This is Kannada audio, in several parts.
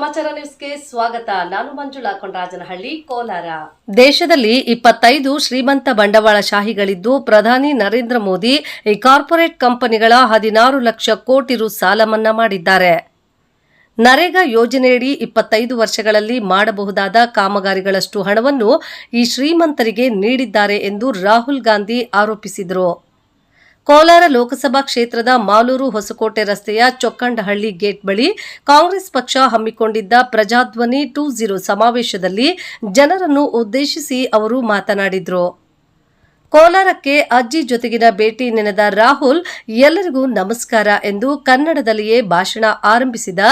ಸಮಾಚಾರ ನ್ಯೂಸ್ಗೆ ಸ್ವಾಗತ. ನಾನು ಮಂಜುಳಾ ಕೊಂಡರಾಜನಹಳ್ಳಿ, ಕೋಲಾರ. ದೇಶದಲ್ಲಿ 25 ಶ್ರೀಮಂತ ಬಂಡವಾಳಶಾಹಿಗಳಿದ್ದು ಪ್ರಧಾನಿ ನರೇಂದ್ರ ಮೋದಿ ಈ ಕಾರ್ಪೊರೇಟ್ ಕಂಪನಿಗಳ 16 ಲಕ್ಷ ಕೋಟಿ ರು ಸಾಲ ಮನ್ನಾ ಮಾಡಿದ್ದಾರೆ. ನರೇಗಾ ಯೋಜನೆಯಡಿ 25 ವರ್ಷಗಳಲ್ಲಿ ಮಾಡಬಹುದಾದ ಕಾಮಗಾರಿಗಳಷ್ಟು ಹಣವನ್ನು ಈ ಶ್ರೀಮಂತರಿಗೆ ನೀಡಿದ್ದಾರೆ ಎಂದು ರಾಹುಲ್ ಗಾಂಧಿ ಆರೋಪಿಸಿದರು. ಕೋಲಾರ ಲೋಕಸಭಾ ಕ್ಷೇತ್ರದ ಮಾಲೂರು ಹೊಸಕೋಟೆ ರಸ್ತೆಯ ಚೊಕ್ಕಂಡಹಳ್ಳಿ ಗೇಟ್ ಬಳಿ ಕಾಂಗ್ರೆಸ್ ಪಕ್ಷ ಹಮ್ಮಿಕೊಂಡಿದ್ದ ಪ್ರಜಾಧ್ವನಿ 2.0 ಸಮಾವೇಶದಲ್ಲಿ ಜನರನ್ನು ಉದ್ದೇಶಿಸಿ ಅವರು ಮಾತನಾಡಿದರು. ಕೋಲಾರಕ್ಕೆ ಅಜ್ಜಿ ಜೊತೆಗಿನ ಭೇಟಿ ನೆನೆದ ರಾಹುಲ್, ಎಲ್ಲರಿಗೂ ನಮಸ್ಕಾರ ಎಂದು ಕನ್ನಡದಲ್ಲಿಯೇ ಭಾಷಣ ಆರಂಭಿಸಿದ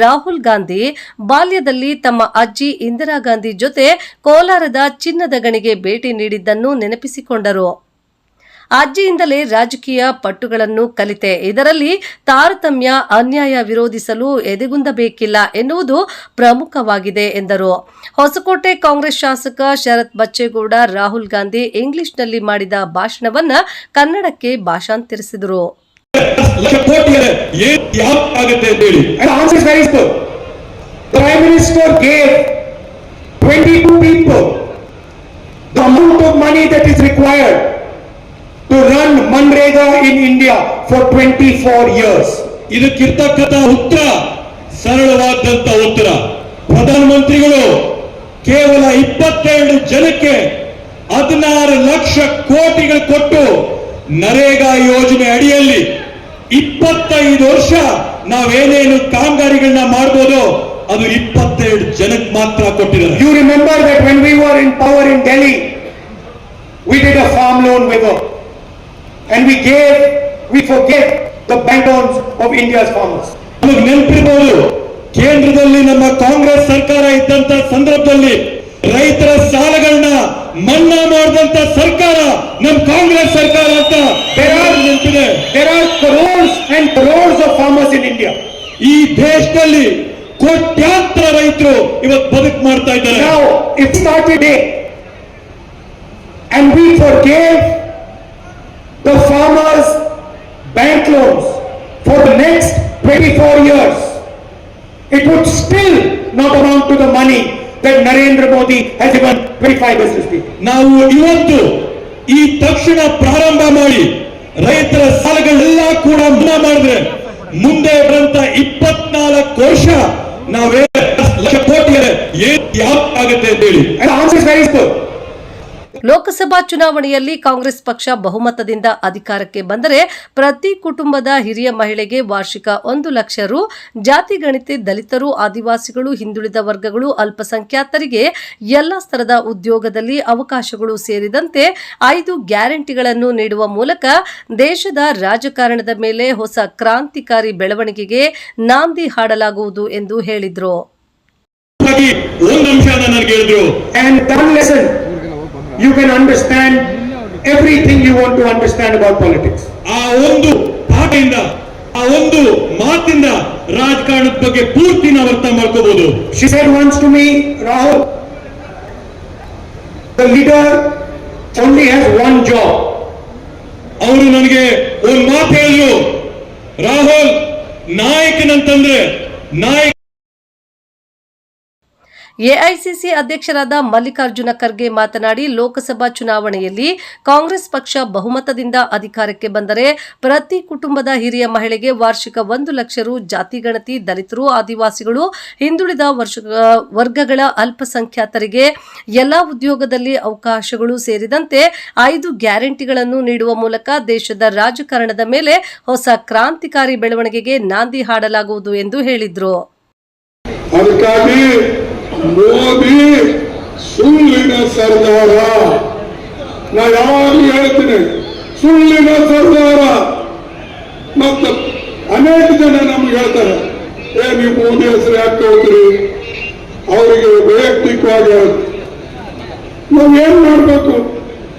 ರಾಹುಲ್ ಗಾಂಧಿ, ಬಾಲ್ಯದಲ್ಲಿ ತಮ್ಮ ಅಜ್ಜಿ ಇಂದಿರಾ ಗಾಂಧಿ ಜೊತೆ ಕೋಲಾರದ ಚಿನ್ನದ ಗಣಿಗೆ ಭೇಟಿ ನೀಡಿದ್ದನ್ನು ನೆನಪಿಸಿಕೊಂಡರು. ಅಜ್ಜಿಯಿಂದಲೇ ರಾಜಕೀಯ ಪಟ್ಟುಗಳನ್ನು ಕಲಿತೆ, ಇದರಲ್ಲಿ ತಾರತಮ್ಯ, ಅನ್ಯಾಯ ವಿರೋಧಿಸಲು ಎದೆಗುಂದಬೇಕಿಲ್ಲ ಎನ್ನುವುದು ಪ್ರಮುಖವಾಗಿದೆ ಎಂದರು. ಹೊಸಕೋಟೆ ಕಾಂಗ್ರೆಸ್ ಶಾಸಕ ಶರತ್ ಬಚ್ಚೇಗೌಡ ರಾಹುಲ್ ಗಾಂಧಿ ಇಂಗ್ಲಿಷ್ನಲ್ಲಿ ಮಾಡಿದ ಭಾಷಣವನ್ನ ಕನ್ನಡಕ್ಕೆ ಭಾಷಾಂತರಿಸಿದರು. To run Manrega in India for 24 years. ಇದಕ್ಕಿರ್ತಕ್ಕಂಥ ಉತ್ತರ ಸರಳವಾದಂತ ಉತ್ತರ. ಪ್ರಧಾನಮಂತ್ರಿಗಳು ಕೇವಲ 22 ಜನಕ್ಕೆ 16 ಲಕ್ಷ ಕೋಟಿಗಳು ಕೊಟ್ಟು ನರೇಗಾ ಯೋಜನೆ ಅಡಿಯಲ್ಲಿ 25 ವರ್ಷ ನಾವೇನೇನು ಕಾಮಗಾರಿಗಳನ್ನ ಮಾಡಬಹುದು ಅದು 22 ಜನಕ್ಕೆ ಮಾತ್ರ ಕೊಟ್ಟಿದ್ದಾರೆ. You remember that when we were in power in Delhi, we did a farm loan waiver. And we forgave the bank loans of India's farmers. ನಮಗೆ ನೆನಪಿರಬಹುದು, ಕೇಂದ್ರದಲ್ಲಿ ನಮ್ಮ ಕಾಂಗ್ರೆಸ್ ಸರ್ಕಾರ ಇದ್ದಂತ ಸಂದರ್ಭದಲ್ಲಿ ರೈತರ ಸಾಲಗಳನ್ನ ಮನ್ನಾ ಮಾಡಿದಂತ ಸರ್ಕಾರ ನಮ್ಮ ಕಾಂಗ್ರೆಸ್ ಸರ್ಕಾರ ಅಂತ ನೆನಪಿದೆ. There are crores and crores of farmers in India. ಈ ದೇಶದಲ್ಲಿ ಕೋಟ್ಯಾಂತರ ರೈತರು ಇವತ್ತು ಬದುಕು ಮಾಡ್ತಾ ಇದ್ದಾರೆ. Now it started today and we forgave the farmers' bank loans for the next 24 years. It would still not amount to the money that Narendra Modi has given 25 business people. ನಾವು ಇವತ್ತು ಈ ತಕ್ಷಣ ಪ್ರಾರಂಭ ಮಾಡಿ ರೈತರ ಸಾಲಗಳೆಲ್ಲ ಕೂಡ ಮನ್ನಾ ಮಾಡಿದ್ರೆ ಮುಂದೆ ಬರಂತ 24 ವರ್ಷ ನಾವೇ ಲಕ್ಷ ಕೋಟಿ ಆಗುತ್ತೆ ಅಂತ ಹೇಳಿ. Answer is very simple. Lok Sabha ಚುನಾವಣೆಯಲ್ಲಿ ಕಾಂಗ್ರೆಸ್ ಪಕ್ಷ ಬಹುಮತದಿಂದ ಅಧಿಕಾರಕ್ಕೆ ಬಂದರೆ ಪ್ರತಿ ಕುಟುಂಬದ ಹಿರಿಯ ಮಹಿಳೆಗೆ ವಾರ್ಷಿಕ 1 ಲಕ್ಷ ರು, ಜಾತಿ ಗಣತಿ, ದಲಿತರು, ಆದಿವಾಸಿಗಳು, ಹಿಂದುಳಿದ ವರ್ಗಗಳು, ಅಲ್ಪಸಂಖ್ಯಾತರಿಗೆ ಎಲ್ಲ ಸ್ತರದ ಉದ್ಯೋಗದಲ್ಲಿ ಅವಕಾಶಗಳು ಸೇರಿದಂತೆ 5 ಗ್ಯಾರಂಟಿಗಳನ್ನು ನೀಡುವ ಮೂಲಕ ದೇಶದ ರಾಜಕಾರಣದ ಮೇಲೆ ಹೊಸ ಕ್ರಾಂತಿಕಾರಿ ಬೆಳವಣಿಗೆಗೆ ನಾಂದಿ ಹಾಡಲಾಗುವುದು ಎಂದು ಹೇಳಿದರು. You can understand everything you want to understand about politics. ಆ ಒಂದು ಪಾಠದಿಂದ, ಆ ಒಂದು ಮಾತಿಂದ ರಾಜಕಾರಣದ ಬಗ್ಗೆ ಪೂರ್ತಿ ನಾವು ಅರ್ಥ ಮಾಡ್ಕೋಬಹುದು. She said once to me, Rahul, the leader only has one job. ಅವರು ನನಗೆ ಒಂದು ಮಾತು ಹೇಳಿದ್ರು, ರಾಹುಲ್, ನಾಯಕನಂತಂದ್ರೆ ನಾಯಕ. ಎಐಸಿಸಿ ಅಧ್ಯಕ್ಷರಾದ ಮಲ್ಲಿಕಾರ್ಜುನ ಖರ್ಗೆ ಮಾತನಾಡಿ, ಲೋಕಸಭಾ ಚುನಾವಣೆಯಲ್ಲಿ ಕಾಂಗ್ರೆಸ್ ಪಕ್ಷ ಬಹುಮತದಿಂದ ಅಧಿಕಾರಕ್ಕೆ ಬಂದರೆ ಪ್ರತಿ ಕುಟುಂಬದ ಹಿರಿಯ ಮಹಿಳೆಗೆ ವಾರ್ಷಿಕ 1 ಲಕ್ಷ ರು, ಜಾತಿ ಗಣತಿ, ದಲಿತರು, ಆದಿವಾಸಿಗಳು, ಹಿಂದುಳಿದ ವರ್ಗಗಳ ಅಲ್ಪಸಂಖ್ಯಾತರಿಗೆ ಎಲ್ಲಾ ಉದ್ಯೋಗದಲ್ಲಿ ಅವಕಾಶಗಳು ಸೇರಿದಂತೆ 5 ಗ್ಯಾರಂಟಿಗಳನ್ನು ನೀಡುವ ಮೂಲಕ ದೇಶದ ರಾಜಕಾರಣದ ಮೇಲೆ ಹೊಸ ಕ್ರಾಂತಿಕಾರಿ ಬೆಳವಣಿಗೆಗೆ ನಾಂದಿ ಹಾಡಲಾಗುವುದು ಎಂದು ಹೇಳಿದರು. ಮೋದಿ ಸುಳ್ಳಿನ ಸರ್ದಾರ. ನಾ ಯಾವಾಗಲೂ ಹೇಳ್ತೀನಿ, ಸುಳ್ಳಿನ ಸರ್ದಾರ. ಮತ್ತು ಅನೇಕ ಜನ ನಮ್ಗೆ ಹೇಳ್ತಾರೆ, ನೀವು ಮೋದಿ ಹೆಸರು ಯಾಕೆ ಹೋದ್ರಿ, ಅವರಿಗೆ ವೈಯಕ್ತಿಕವಾಗಿ ನಾವೇನ್ ಮಾಡ್ಬೇಕು?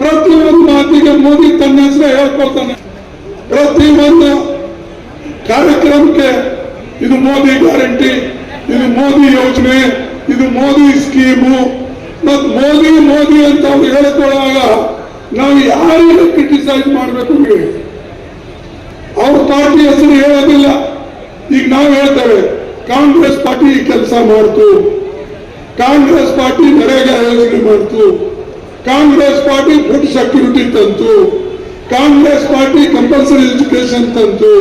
ಪ್ರತಿಯೊಂದು ಮಾತಿಗೆ ಮೋದಿ ತನ್ನ ಹೆಸರು ಹೇಳ್ಕೊಳ್ತಾನೆ. ಪ್ರತಿಯೊಂದು ಕಾರ್ಯಕ್ರಮಕ್ಕೆ ಇದು ಮೋದಿ ಗ್ಯಾರಂಟಿ, ಇದು ಮೋದಿ ಯೋಜನೆ, ಇದು ಮೋದಿ ಸ್ಕೀಮು, ಮತ್ತು ಮೋದಿ ಮೋದಿ ಅಂತ ಅವ್ರು ಹೇಳಿಕೊಳ್ಳುವಾಗ ನಾವು ಯಾರಿಗೆ ಕ್ರಿಟಿಸೈಸ್ ಮಾಡಬೇಕು? ಅವ್ರ ಪಾರ್ಟಿ ಹೆಸರು ಹೇಳೋದಿಲ್ಲ. ಈಗ ನಾವು ಹೇಳ್ತೇವೆ ಕಾಂಗ್ರೆಸ್ ಪಾರ್ಟಿ ಕೆಲಸ ಮಾಡ್ತು, ಕಾಂಗ್ರೆಸ್ ಪಾರ್ಟಿ ನರೇಗಾ ಯೋಜನೆ ಮಾಡ್ತು, ಕಾಂಗ್ರೆಸ್ ಪಾರ್ಟಿ ಫುಡ್ ಸೆಕ್ಯೂರಿಟಿ ತಂತು, ಕಾಂಗ್ರೆಸ್ ಪಾರ್ಟಿ ಕಂಪಲ್ಸರಿ ಎಜುಕೇಶನ್ ತಂತು,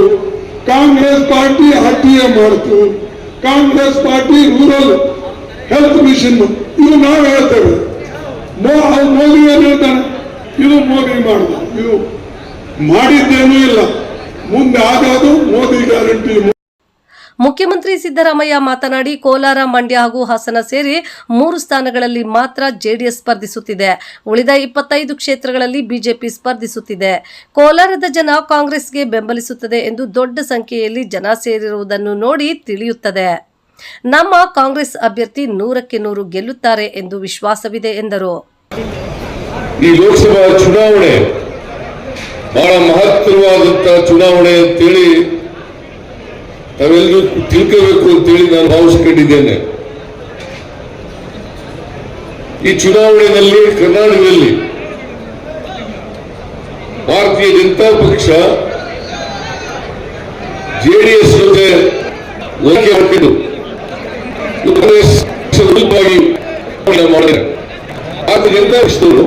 ಕಾಂಗ್ರೆಸ್ ಪಾರ್ಟಿ RTA ಮಾಡ್ತು, Congress party rural health mission. ಇದು ನಾವು ಹೇಳ್ತೇವೆ. ಮೋದಿ ಏನು ಹೇಳ್ತಾನೆ? ಇದು ಮೋದಿ ಮಾಡಿದ, ಇದು ಮಾಡಿದ್ದೇನೂ ಇಲ್ಲ, ಮುಂದೆ ಆಗೋದು ಮೋದಿ ಗ್ಯಾರಂಟಿ. ಮುಖ್ಯಮಂತ್ರಿ ಸಿದ್ದರಾಮಯ್ಯ ಮಾತನಾಡಿ, ಕೋಲಾರ, ಮಂಡ್ಯ ಹಾಗೂ ಹಾಸನ ಸೇರಿ 3 ಸ್ಥಾನಗಳಲ್ಲಿ ಮಾತ್ರ ಜೆಡಿಎಸ್ ಸ್ಪರ್ಧಿಸುತ್ತಿದೆ. ಉಳಿದ 25 ಕ್ಷೇತ್ರಗಳಲ್ಲಿ ಬಿಜೆಪಿ ಸ್ಪರ್ಧಿಸುತ್ತಿದೆ. ಕೋಲಾರದ ಜನ ಕಾಂಗ್ರೆಸ್ಗೆ ಬೆಂಬಲಿಸುತ್ತದೆ ಎಂದು ದೊಡ್ಡ ಸಂಖ್ಯೆಯಲ್ಲಿ ಜನ ಸೇರಿರುವುದನ್ನು ನೋಡಿ ತಿಳಿಯುತ್ತದೆ. ನಮ್ಮ ಕಾಂಗ್ರೆಸ್ ಅಭ್ಯರ್ಥಿ 100ಕ್ಕೆ 100 ಗೆಲ್ಲುತ್ತಾರೆ ಎಂದು ವಿಶ್ವಾಸವಿದೆ ಎಂದರು. ಈ ಲೋಕಸಭಾ ಚುನಾವಣೆ ಬಹಳ ಮಹತ್ತರವಾದಂತಹ ಚುನಾವಣೆ ಅಂತೇಳಿ ತಾವೆಲ್ಲರೂ ತಿಳ್ಕೋಬೇಕು ಅಂತೇಳಿ ನಾನು ಭಾವಿಸಿಕೊಂಡಿದ್ದೇನೆ. ಈ ಚುನಾವಣೆಯಲ್ಲಿ ಕರ್ನಾಟಕದಲ್ಲಿ ಭಾರತೀಯ ಜನತಾ ಪಕ್ಷ ಜೆಡಿಎಸ್ ಜೊತೆ ಹೋಲಿಕೆ ಮಾಡಿದ್ದು ಕಾಂಗ್ರೆಸ್ ವಿರುದ್ಧವಾಗಿ ಮಾಡಿದ್ದಾರೆ. ಭಾರತೀಯ ಜನತಾ ಪಕ್ಷದವರು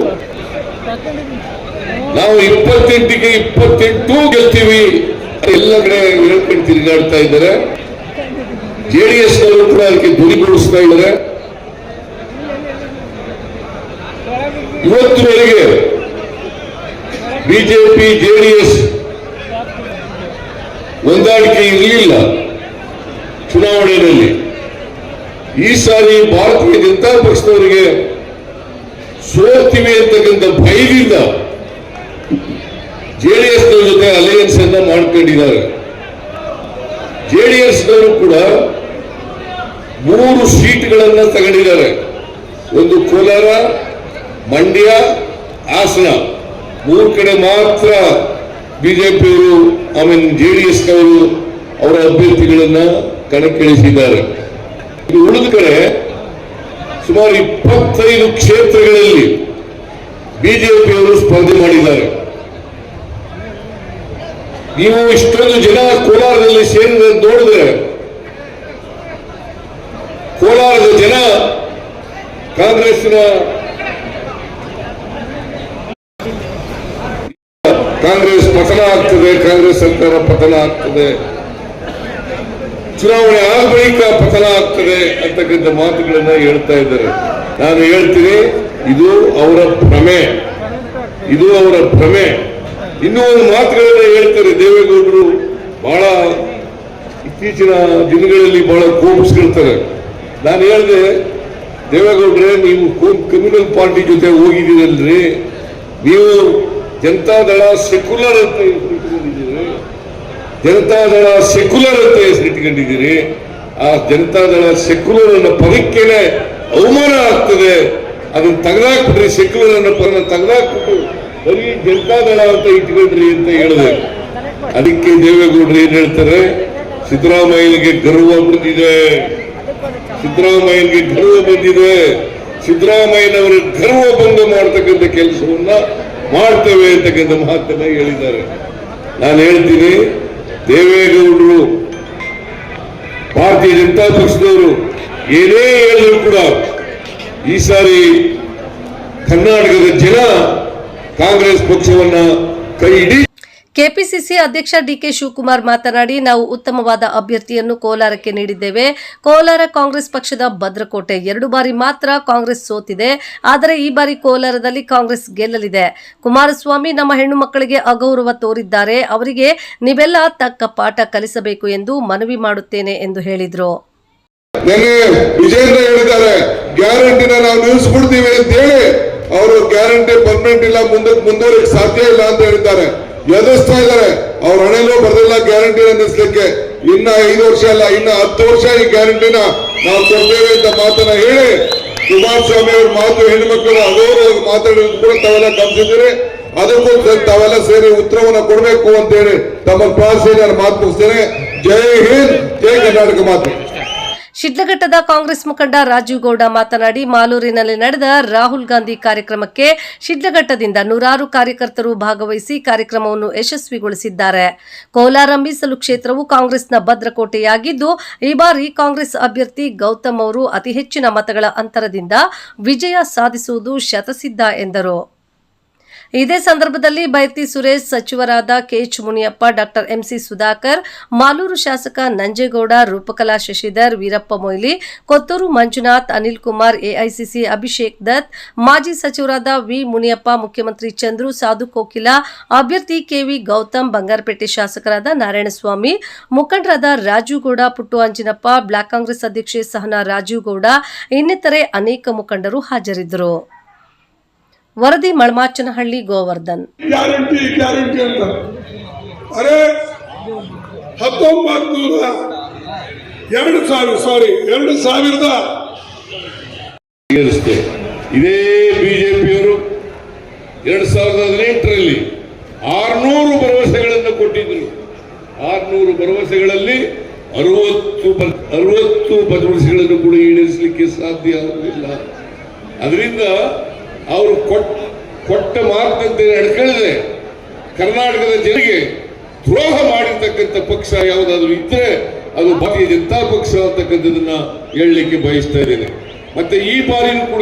ನಾವು 28ಕ್ಕೆ 28 ಗೆಲ್ತೀವಿ ಎಲ್ಲ ಕಡೆ ಹೇಳ್ಕೊಂಡು ತಿರುಗಾಡ್ತಾ ಇದ್ದಾರೆ. ಜೆಡಿಎಸ್ ನವರು ಕೂಡ ಅದಕ್ಕೆ ಧ್ವನಿಗೂಡಿಸ್ತಾ ಇದ್ದಾರೆ. ಇವತ್ತಿನವರೆಗೆ ಬಿಜೆಪಿ ಜೆಡಿಎಸ್ ಹೊಂದಾಣಿಕೆ ಇರಲಿಲ್ಲ ಚುನಾವಣೆಯಲ್ಲಿ. ಈ ಸಾರಿ ಭಾರತೀಯ ಜನತಾ ಪಕ್ಷದವರಿಗೆ ಸೋಲ್ತೀವಿ ಅಂತಕ್ಕಂಥ ಭಯದಿಂದ ಜೆಡಿಎಸ್ ಜೊತೆ ಅಲಯನ್ಸ್ ಅನ್ನ ಮಾಡ್ಕೊಂಡಿದ್ದಾರೆ. ಜೆಡಿಎಸ್ ನವರು ಕೂಡ 3 ಸೀಟ್ಗಳನ್ನ ತಗೊಂಡಿದ್ದಾರೆ. ಒಂದು ಕೋಲಾರ, ಮಂಡ್ಯ, ಹಾಸನ 3 ಕಡೆ ಮಾತ್ರ ಬಿಜೆಪಿಯವರು ಆಮೇಲೆ ಜೆಡಿಎಸ್ ನವರು ಅವರ ಅಭ್ಯರ್ಥಿಗಳನ್ನ ಕಣಕ್ಕಿಳಿಸಿದ್ದಾರೆ. ಉಳಿದ ಕಡೆ ಸುಮಾರು 25 ಕ್ಷೇತ್ರಗಳಲ್ಲಿ ಬಿಜೆಪಿಯವರು ಸ್ಪರ್ಧೆ ಮಾಡಿದ್ದಾರೆ. ನೀವು ಇಷ್ಟೊಂದು ಜನ ಕೋಲಾರದಲ್ಲಿ ಸೇರಿದ ನೋಡಿದ್ರೆ ಕೋಲಾರದ ಜನ ಕಾಂಗ್ರೆಸ್ ಪತನ ಆಗ್ತದೆ, ಕಾಂಗ್ರೆಸ್ ಸರ್ಕಾರ ಪತನ ಆಗ್ತದೆ, ಚುನಾವಣೆ ಆದ ಬಳಿಕ ಪತನ ಆಗ್ತದೆ ಅಂತಕ್ಕಂಥ ಮಾತುಗಳನ್ನ ಹೇಳ್ತಾ ಇದ್ದಾರೆ. ನಾನು ಹೇಳ್ತೀನಿ, ಇದು ಅವರ ಭ್ರಮೆ, ಇದು ಅವರ ಭ್ರಮೆ. ಇನ್ನೂ ಒಂದು ಮಾತುಗಳನ್ನ ಹೇಳ್ತಾರೆ ದೇವೇಗೌಡರು. ಬಹಳ ಇತ್ತೀಚಿನ ದಿನಗಳಲ್ಲಿ ಬಹಳ ಕೋಪಿಸ್ಕೊಳ್ತಾರೆ. ನಾನು ಹೇಳಿದೆ, ದೇವೇಗೌಡ್ರೆ ನೀವು ಕಮ್ಯುನಲ್ ಪಾರ್ಟಿ ಜೊತೆ ಹೋಗಿದ್ದೀರಲ್ರಿ, ನೀವು ಜನತಾದಳ ಸೆಕ್ಯುಲರ್ ಅಂತ ಹೆಸರಿಟ್ಕೊಂಡಿದ್ದೀರಿ, ಜನತಾದಳ ಸೆಕ್ಯುಲರ್ ಅಂತ ಹೆಸರಿಟ್ಕೊಂಡಿದ್ದೀರಿ. ಆ ಜನತಾದಳ ಸೆಕ್ಯುಲರ್ ಅನ್ನೋ ಪದಕ್ಕೇನೆ ಅವಮಾನ ಆಗ್ತದೆ. ಅದನ್ನ ತೆಗೆದಾಕ್ಬಿಟ್ರಿ, ಸೆಕ್ಯುಲರ್ ಅನ್ನೋ ಪದನ ತೆಗೆದಾಕ್ಬಿಟ್ಟು ಬರೀ ಜನತಾದಳ ಅಂತ ಇಟ್ಕೊಂಡ್ರಿ ಅಂತ ಹೇಳಿದೆ. ಅದಕ್ಕೆ ದೇವೇಗೌಡರು ಏನ್ ಹೇಳ್ತಾರೆ, ಸಿದ್ದರಾಮಯ್ಯನಿಗೆ ಗರ್ವ ಬಂದಿದೆ, ಸಿದ್ದರಾಮಯ್ಯನಿಗೆ ಗರ್ವ ಬಂದಿದೆ, ಸಿದ್ದರಾಮಯ್ಯನವರ ಗರ್ವ ಭಂಗ ಮಾಡತಕ್ಕಂಥ ಕೆಲಸವನ್ನ ಮಾಡ್ತೇವೆ ಅಂತಕ್ಕಂಥ ಮಾತನ್ನ ಹೇಳಿದ್ದಾರೆ. ನಾನು ಹೇಳ್ತೀನಿ, ದೇವೇಗೌಡರು ಭಾರತೀಯ ಜನತಾ ಪಕ್ಷದವರು ಏನೇ ಹೇಳಿದ್ರು ಕೂಡ ಈ ಸಾರಿ ಕರ್ನಾಟಕದ ಜನ ಕಾಂಗ್ರೆಸ್ ಪಕ್ಷವನ್ನ ಕೈ ಹಿಡಿ. ಕೆಪಿಸಿಸಿ ಅಧ್ಯಕ್ಷ ಡಿಕೆ ಶಿವಕುಮಾರ್ ಮಾತನಾಡಿ, ನಾವು ಉತ್ತಮವಾದ ಅಭ್ಯರ್ಥಿಯನ್ನು ಕೋಲಾರಕ್ಕೆ ನೀಡಿದ್ದೇವೆ. ಕೋಲಾರ ಕಾಂಗ್ರೆಸ್ ಪಕ್ಷದ ಭದ್ರಕೋಟೆ. 2 ಬಾರಿ ಮಾತ್ರ ಕಾಂಗ್ರೆಸ್ ಸೋತಿದೆ. ಆದರೆ ಈ ಬಾರಿ ಕೋಲಾರದಲ್ಲಿ ಕಾಂಗ್ರೆಸ್ ಗೆಲ್ಲಲಿದೆ. ಕುಮಾರಸ್ವಾಮಿ ನಮ್ಮ ಹೆಣ್ಣು ಮಕ್ಕಳಿಗೆ ಅಗೌರವ ತೋರಿದ್ದಾರೆ, ಅವರಿಗೆ ನೀವೆಲ್ಲ ತಕ್ಕ ಪಾಠ ಕಲಿಸಬೇಕು ಎಂದು ಮನವಿ ಮಾಡುತ್ತೇನೆ ಎಂದು ಹೇಳಿದರು. ವಿಜೇಂದ್ರ ಹೇಳಿದ್ದಾರೆ, ಗ್ಯಾರಂಟಿನ ನಾವು ನಿಲ್ಲಿಸ್ಬಿಡ್ತೀವಿ ಅಂತ ಹೇಳಿ ಅವರು ಗ್ಯಾರಂಟಿ ಪರ್ಮನೆಂಟ್ ಇಲ್ಲ, ಮುಂದುವರಿಕೆ ಸಾಧ್ಯ ಇಲ್ಲ ಅಂತ ಹೇಳಿದ್ದಾರೆ. ಎದುರಿಸ್ತಾ ಇದ್ದಾರೆ. ಅವ್ರ ಹಣೆಲ್ಲೂ ಬರೆದಿಲ್ಲ ಗ್ಯಾರಂಟಿನ ನಿಲ್ಲಿಸಲಿಕ್ಕೆ. ಇನ್ನ 5 ವರ್ಷ ಅಲ್ಲ, ಇನ್ನ 10 ವರ್ಷ ಈ ಗ್ಯಾರಂಟಿನ ನಾವು ಕೊಡ್ತೇವೆ ಅಂತ ಮಾತನ್ನ ಹೇಳಿ ಕುಮಾರಸ್ವಾಮಿ ಅವ್ರ ಮಾತು ಹೆಣ್ಣು ಮಕ್ಕಳು ಅಗೌರವ ಮಾತಾಡೋದು ಕೂಡ ತಾವೆಲ್ಲ ಗಮನಿಸಿದ್ರೆ ಅದಕ್ಕೂ ತಾವೆಲ್ಲ ಸೇರಿ ಉತ್ತರವನ್ನ ಕೊಡಬೇಕು ಅಂತ ಹೇಳಿ ತಮ್ಮ ಪ್ರಾರ್ಥನೆ ನಾನು ಮಾತು ಮುಗಿಸ್ತೇನೆ. ಜೈ ಹಿಂದ್, ಜೈ ಕರ್ನಾಟಕ ಮಾತು. ಶಿಡ್ಲಘಟ್ಟದ ಕಾಂಗ್ರೆಸ್ ಮುಖಂಡ ರಾಜೀವ್ ಗೌಡ ಮಾತನಾಡಿ ಮಾಲೂರಿನಲ್ಲಿ ನಡೆದ ರಾಹುಲ್ ಗಾಂಧಿ ಕಾರ್ಯಕ್ರಮಕ್ಕೆ ಶಿಡ್ಲಘಟ್ಟದಿಂದ ನೂರಾರು ಕಾರ್ಯಕರ್ತರು ಭಾಗವಹಿಸಿ ಕಾರ್ಯಕ್ರಮವನ್ನು ಯಶಸ್ವಿಗೊಳಿಸಿದ್ದಾರೆ. ಕೋಲಾರ ಮೀಸಲು ಕ್ಷೇತ್ರವು ಕಾಂಗ್ರೆಸ್ನ ಭದ್ರಕೋಟೆಯಾಗಿದ್ದು ಈ ಬಾರಿ ಕಾಂಗ್ರೆಸ್ ಅಭ್ಯರ್ಥಿ ಗೌತಮ್ ಅವರು ಅತಿ ಹೆಚ್ಚಿನ ಮತಗಳ ಅಂತರದಿಂದ ವಿಜಯ ಸಾಧಿಸುವುದು ಶತಸಿದ್ಧ ಎಂದರು. ಇದೇ ಸಂದರ್ಭದಲ್ಲಿ ಬೈರ್ತಿ ಸುರೇಶ್, ಸಚಿವರಾದ KH Muniyappa, doctor MC Sudhakar, Malur ಶಾಸಕ ನಂಜೇಗೌಡ, ರೂಪಕಲಾ ಶಶಿಧರ್, ವೀರಪ್ಪ ಮೊಯ್ಲಿ, ಕೊತ್ತೂರು ಮಂಜುನಾಥ್, ಅನಿಲ್ ಕುಮಾರ್, ಎಐಸಿಸಿ ಅಭಿಷೇಕ್ ದತ್, ಮಾಜಿ ಸಚಿವರಾದ ವಿ ಮುನಿಯಪ್ಪ, ಮುಖ್ಯಮಂತ್ರಿ ಚಂದ್ರು, ಸಾಧು ಕೋಕಿಲ, ಅಭ್ಯರ್ಥಿ ಕೆವಿ ಗೌತಮ್, ಬಂಗಾರಪೇಟೆ ಶಾಸಕರಾದ ನಾರಾಯಣಸ್ವಾಮಿ, ಮುಖಂಡರಾದ ರಾಜೀವ್ ಗೌಡ, ಪುಟ್ಟು ಅಂಜಿನಪ್ಪ, ಬ್ಲಾಕ್ ಕಾಂಗ್ರೆಸ್ ಅಧ್ಯಕ್ಷೆ ಸಹನಾ ರಾಜೀವ್ ಗೌಡ ಇನ್ನಿತರೆ ಅನೇಕ ಮುಖಂಡರು ಹಾಜರಿದ್ದರು. ವರದಿ ಮಳಮಾಚನಹಳ್ಳಿ, ಗೋವರ್ಧನ್. ಗ್ಯಾರಂಟಿ ಗ್ಯಾರಂಟಿ ಅಂತ ಅರೆ 2000 ಇದೇ ಬಿಜೆಪಿಯವರು 2018ರಲ್ಲಿ 600 ಭರವಸೆಗಳನ್ನು ಕೊಟ್ಟಿದ್ರು. 600 ಭರವಸೆಗಳಲ್ಲಿ 60 ಭರವಸೆಗಳನ್ನು ಕೂಡ ಈಡೇರಿಸಲಿಕ್ಕೆ ಸಾಧ್ಯ ಆಗಲಿಲ್ಲ. ಅದರಿಂದ ಅವರು ಕೊಟ್ಟ ಮಾತಿನಂತೆ ನಡ್ಕೊಳ್ಳದೆ ಕರ್ನಾಟಕದ ಜನರಿಗೆ ದ್ರೋಹ ಮಾಡಿರ್ತಕ್ಕಂಥ ಪಕ್ಷ ಯಾವುದಾದ್ರೂ ಇದ್ರೆ ಅದು ಭಾರತೀಯ ಜನತಾ ಪಕ್ಷ ಅಂತಕ್ಕಂಥದನ್ನ ಹೇಳಲಿಕ್ಕೆ ಬಯಸ್ತಾ ಇದ್ದೇನೆ. ಮತ್ತೆ ಈ ಬಾರಿಯೂ ಕೂಡ